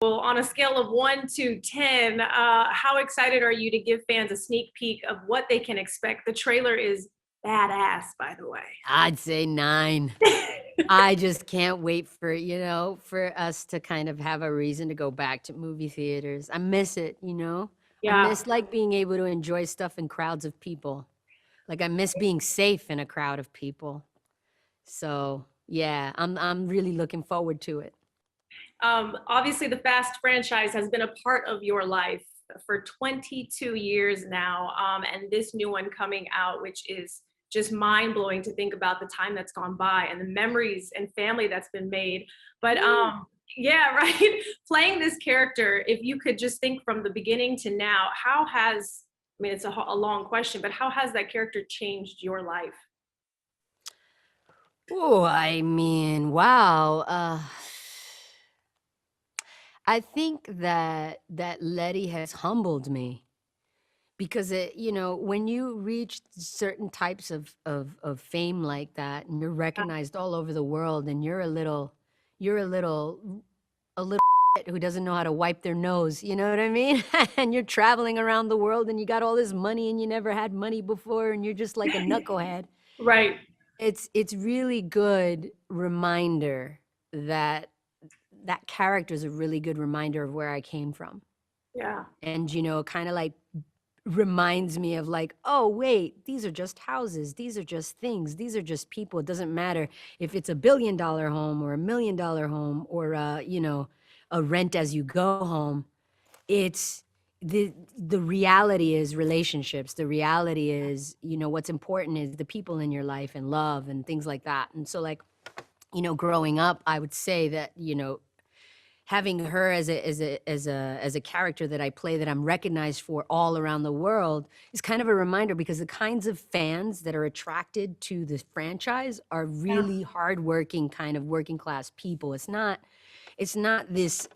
Well, on a scale of 1 to 10, how excited are you to give fans a sneak peek of what they can expect? The trailer is badass, by the way. I'd say 9. I just can't wait for, for us to kind of have a reason to go back to movie theaters. I miss it, you know? I Yeah. miss, like, being able to enjoy stuff in crowds of people. Like, I miss being safe in a crowd of people. So, yeah, I'm really looking forward to it. Obviously, the Fast franchise has been a part of your life for 22 years now. And this new one coming out, which is just mind blowing to think about the time that's gone by and the memories and family that's been made. But yeah, right. Playing this character, if you could just think from the beginning to now, how has, I mean, it's a long question, but how has that character changed your life? Oh, I mean, wow. I think that Letty has humbled me because when you reach certain types of fame like that and you're recognized all over the world and you're a little who doesn't know how to wipe their nose, you know what I mean? And you're traveling around the world and you got all this money and you never had money before and you're just like a knucklehead. Right. It's really good reminder that that character is a really good reminder of where I came from. Yeah. And, kind of like reminds me of like, oh, wait, these are just houses. These are just things. These are just people. It doesn't matter if it's $1 billion home or $1 million home or, a rent as you go home. It's the reality is relationships. The reality is, what's important is the people in your life and love and things like that. And so like, growing up, I would say that, having her as a character that I play that I'm recognized for all around the world is kind of a reminder because the kinds of fans that are attracted to the franchise are Yeah. really hardworking kind of working class people. It's not this,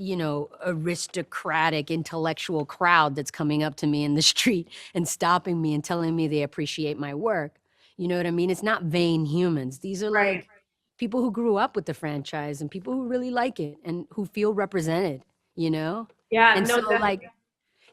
aristocratic intellectual crowd that's coming up to me in the street and stopping me and telling me they appreciate my work. You know what I mean? It's not vain humans. These are Right. like people who grew up with the franchise and people who really like it and who feel represented, you know? Yeah. And No, so definitely. like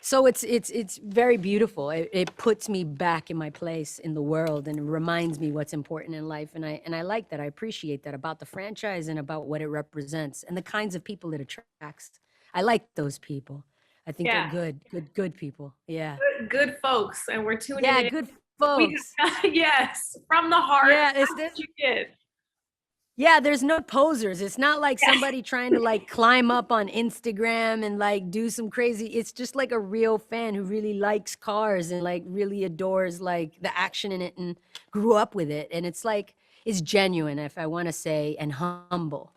so it's very beautiful. It puts me back in my place in the world and it reminds me what's important in life. And I like that. I appreciate that about the franchise and about what it represents and the kinds of people it attracts. I like those people. I think they're Yeah. good people. Yeah. Good folks, and we're tuning Yeah, in. good We folks. yes, from the heart. Yeah, it's That's this. what you get. Yeah, there's no posers. It's not like Yeah. somebody trying to like climb up on Instagram and like do some crazy. It's just like a real fan who really likes cars and like really adores like the action in it and grew up with it. And it's like it's genuine, if I want to say, and humble.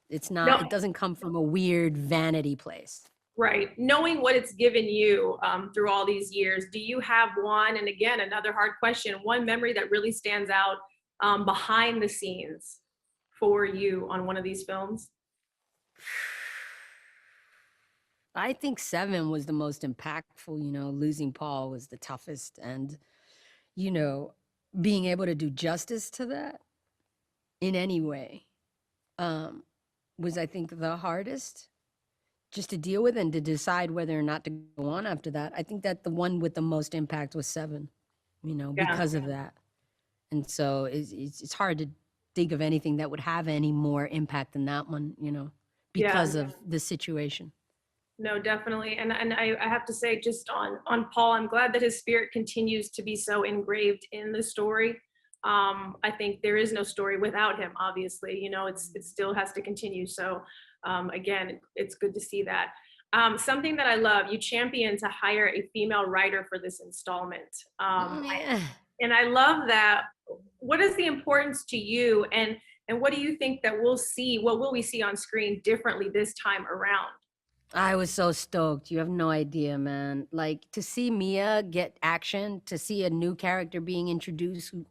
It No, doesn't come from a weird vanity place. right. Knowing what it's given you through all these years, do you have one? And again, another hard question. One memory that really stands out behind the scenes for you on one of these films? I think 7 was the most impactful, losing Paul was the toughest and you know, being able to do justice to that in any way um, was, I think, the hardest just to deal with and to decide whether or not to go on after that. I think that the one with the most impact was 7, Yeah. because of that. And so it's hard to think of anything that would have any more impact than that one, Yeah. because of the situation. No, definitely. And I have to say, just on Paul, I'm glad that his spirit continues to be so engraved in the story. I think there is no story without him, obviously. It still has to continue. So again, it's good to see that. Something that I love, you champion to hire a female writer for this installment. Yeah. And I love that. What is the importance to you, and what do you think that we'll see? What will we see on screen differently this time around? I was so stoked. You have no idea, man. Like to see Mia get action, to see a new character being introduced who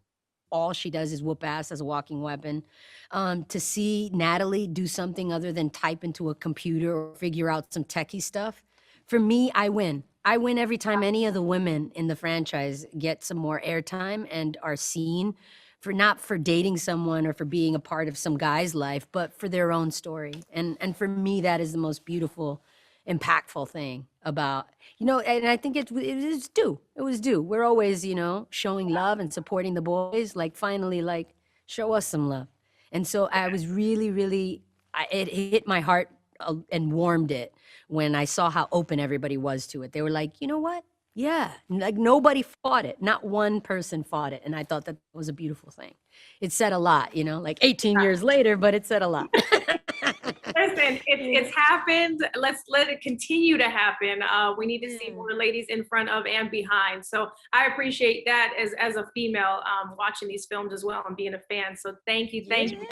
all she does is whoop ass as a walking weapon. To see Natalie do something other than type into a computer or figure out some techie stuff. For me, I win. I win every time any of the women in the franchise get some more airtime and are seen for not for dating someone or for being a part of some guy's life, but for their own story. And for me, that is the most beautiful impactful thing about, you know, and I think it is due. It was due. We're always, you know, showing love and supporting the boys. Like finally, like show us some love. And so I was really, really, it hit my heart and warmed it when I saw how open everybody was to it. They were like, you know what? Yeah, like nobody fought it. Not one person fought it. And I thought that was a beautiful thing. It said a lot, you know, like 18 years later, but it said a lot. Listen, it's happened. Let's let it continue to happen. We need to see more ladies in front of and behind. So I appreciate that as a female watching these films as well and being a fan. So thank you, thank you.